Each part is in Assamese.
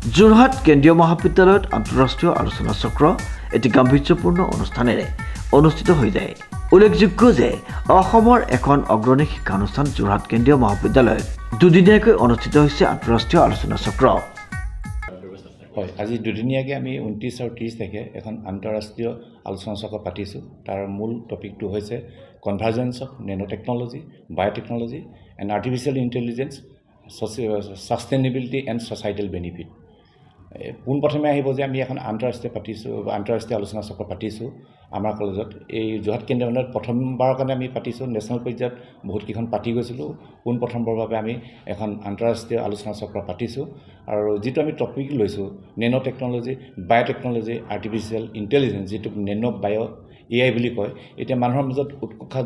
যোৰহাট কেন্দ্ৰীয় মহাবিদ্যালয়ত আন্তঃৰাষ্ট্ৰীয় আলোচনা চক্ৰ এটি গাম্ভীৰ্যপূৰ্ণ অনুষ্ঠানেৰে অনুষ্ঠিত হৈ যায়। উল্লেখযোগ্য যে অসমৰ এখন অগ্ৰণী শিক্ষানুষ্ঠান যোৰহাট কেন্দ্ৰীয় মহাবিদ্যালয়ত দুদিনীয়াকৈ অনুষ্ঠিত হৈছে আন্তঃৰাষ্ট্ৰীয় আলোচনা চক্ৰ। হয়, আজি দুদিনীয়াকৈ আমি 29 আৰু 30 তাৰিখে এখন আন্তঃৰাষ্ট্ৰীয় আলোচনা চক্ৰ পাতিছোঁ। তাৰ মূল টপিকটো হৈছে convergence of nano technology, biotechnology and artificial intelligence, sustainability and societal benefit. পোনপ্ৰথমে আহিব যে আমি এখন আন্তঃৰাষ্ট্ৰীয় আলোচনা চক্ৰ পাতিছোঁ আমাৰ কলেজত। এই যোৰহাট কেন্দ্ৰীয় মহাবিদ্যালয়ত প্ৰথমবাৰৰ কাৰণে আমি পাতিছোঁ। নেশ্যনেল পৰ্যায়ত বহুতকেইখন পাতি গৈছিলোঁ। পোনপ্ৰথমবাৰৰ বাবে আমি এখন আন্তঃৰাষ্ট্ৰীয় আলোচনা চক্ৰ পাতিছোঁ। আৰু যিটো আমি টপিক লৈছোঁ nano technology, biotechnology, artificial intelligence, যিটো নেনো বায়' AI বুলি কয়। এতিয়া মানুহৰ মাজত উৎকণ্ঠা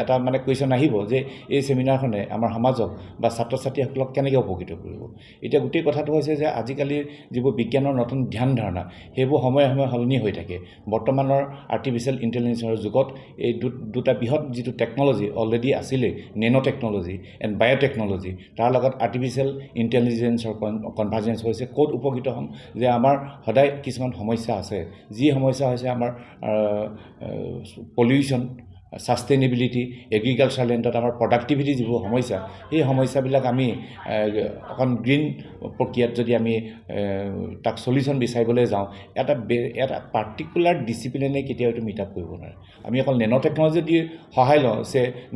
এটা কুৱেশ্যন আহিব যে এই ছেমিনাৰখনে আমাৰ সমাজক বা ছাত্ৰ ছাত্ৰীসকলক কেনেকৈ উপকৃত কৰিব। এতিয়া গোটেই কথাটো হৈছে যে আজিকালি যিবোৰ বিজ্ঞানৰ নতুন ধ্যান ধাৰণা সেইবোৰ সময়ে সময়ে সলনি হৈ থাকে। বৰ্তমানৰ আৰ্টিফিচিয়েল ইণ্টেলিজেন্সৰ যুগত এই দুটা বৃহৎ যিটো টেকন'লজি অলৰেডি আছিলেই, নেনো টেকন'লজি এণ্ড বায়'টেকন'লজি, তাৰ লগত আৰ্টিফিচিয়েল ইণ্টেলিজেন্সৰ কনভাৰ্জেন্স হৈছে। ক'ত উপকৃত হ'ম যে আমাৰ সদায় কিছুমান সমস্যা আছে, যি সমস্যা হৈছে আমাৰ পলিউশ্যন, ছাষ্টেইনেবিলিটি, এগ্ৰিকালচাৰ লেণ্ডত আমাৰ প্ৰডাক্টিভিটি যিবোৰ সমস্যা, সেই সমস্যাবিলাক আমি অকণ গ্ৰীণ প্ৰক্ৰিয়াত যদি আমি তাক চলিউশ্যন বিচাৰিবলৈ যাওঁ, এটা পাৰ্টিকুলাৰ ডিচিপ্লিনে কেতিয়াও এইটো মিট আপ কৰিব নোৱাৰে। আমি অকল নেনো টেকন'লজি যদি সহায় লওঁ,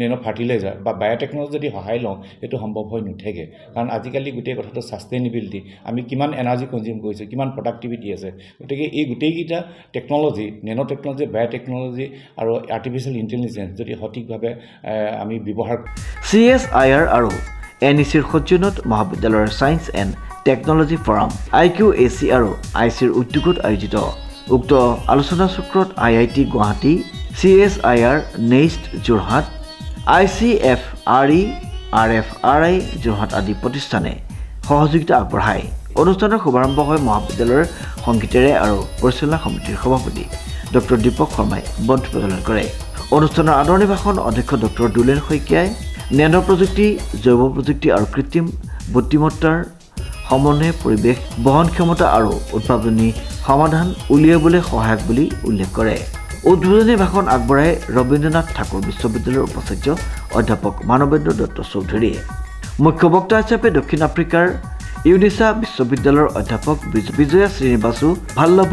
নেনো ফাৰ্টিলাইজাৰ বা বায়'টেকন'লজি যদি সহায় লওঁ, সেইটো সম্ভৱ হৈ নুঠেগে। কাৰণ আজিকালি গোটেই কথাটো ছাষ্টেইনেবিলিটি, আমি কিমান এনাৰ্জি কনজিউম কৰিছোঁ, কিমান প্ৰডাক্টিভিটি আছে। গতিকে এই গোটেইকেইটা টেকন'লজি, নেনো টেকন'লজি, বায়'টেকন'লজি আৰু আৰ্টিফিচিয়েল ইণ্টেলিজেন্স যদি সঠিকভাৱে আমি ব্যৱহাৰ CSIR আৰু NECৰ সৌজন্যত মহাবিদ্যালয়ৰ science and technology forum, IQAC আৰু ICৰ উদ্যোগত আয়োজিত উক্ত আলোচনা চক্ৰত IIT Guwahati, CSIR NEIST Jorhat, ICFRE, RFRI Jorhat আদি প্ৰতিষ্ঠানে সহযোগিতা আগবঢ়ায়। অনুষ্ঠানৰ শুভাৰম্ভ হয় মহাবিদ্যালয়ৰ সংগীতেৰে আৰু পৰিচালনা সমিতিৰ সভাপতি ডক্টৰ দীপক শৰ্মাই বন্তি প্ৰজ্বলন কৰে। অনুষ্ঠানৰ আদৰণি ভাষণ অধ্যক্ষ ডক্টৰ দুলেন শইকীয়াই নেনো প্ৰযুক্তি, জৈৱ প্ৰযুক্তি আৰু কৃত্ৰিম বুদ্ধিমত্তাৰ সমন্বয়ে পৰিৱেশ বহনক্ষমতা আৰু উদ্ভাৱনী সমাধান উলিয়াবলৈ সহায়ক বুলি উল্লেখ কৰে। উদ্বোধনী ভাষণ আগবঢ়াই ৰবীন্দ্ৰনাথ ঠাকুৰ বিশ্ববিদ্যালয়ৰ উপাচাৰ্য অধ্যাপক মানৱেন্দ্ৰ দত্ত চৌধুৰীয়ে। মুখ্য বক্তা হিচাপে দক্ষিণ আফ্ৰিকাৰ ইউনিছা বিশ্ববিদ্যালয়ৰ অধ্যাপক বিজয়া শ্ৰীনিবাসু ভাল্লভ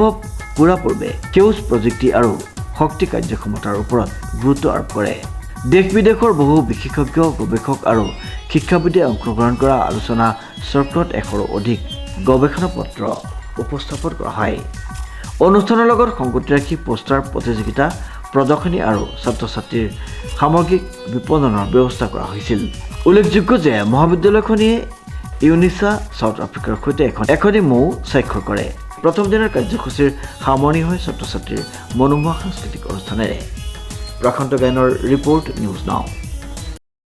পুৰাপূৰ্বে সেউজ প্ৰযুক্তি আৰু শক্তি কাৰ্যক্ষমতাৰ ওপৰত গুৰুত্ব আৰোপ কৰে। দেশ বিদেশৰ বহু বিশেষজ্ঞ, গৱেষক আৰু শিক্ষাবিদে অংশগ্ৰহণ কৰা আলোচনা চক্ৰত 100ৰো অধিক গৱেষণা পত্ৰ উপস্থাপন কৰা হয়। অনুষ্ঠানৰ লগত সংগতি ৰাখি পোষ্টাৰ প্ৰতিযোগিতা, প্ৰদৰ্শনী আৰু ছাত্ৰ ছাত্ৰীৰ সামগ্ৰিক বিপণনৰ ব্যৱস্থা কৰা হৈছিল। উল্লেখযোগ্য যে মহাবিদ্যালয়খনে ইউনিছা ছাউথ আফ্ৰিকাৰ সৈতে এখনি মৌ স্বাক্ষৰ কৰে। প্ৰথম দিনৰ কাৰ্যসূচীৰ সামৰণি হয় ছাত্ৰ ছাত্ৰীৰ মনোমোহা সাংস্কৃতিক অনুষ্ঠানেৰে। প্ৰশান্ত গায়নৰ ৰিপৰ্ট, নিউজ নাও।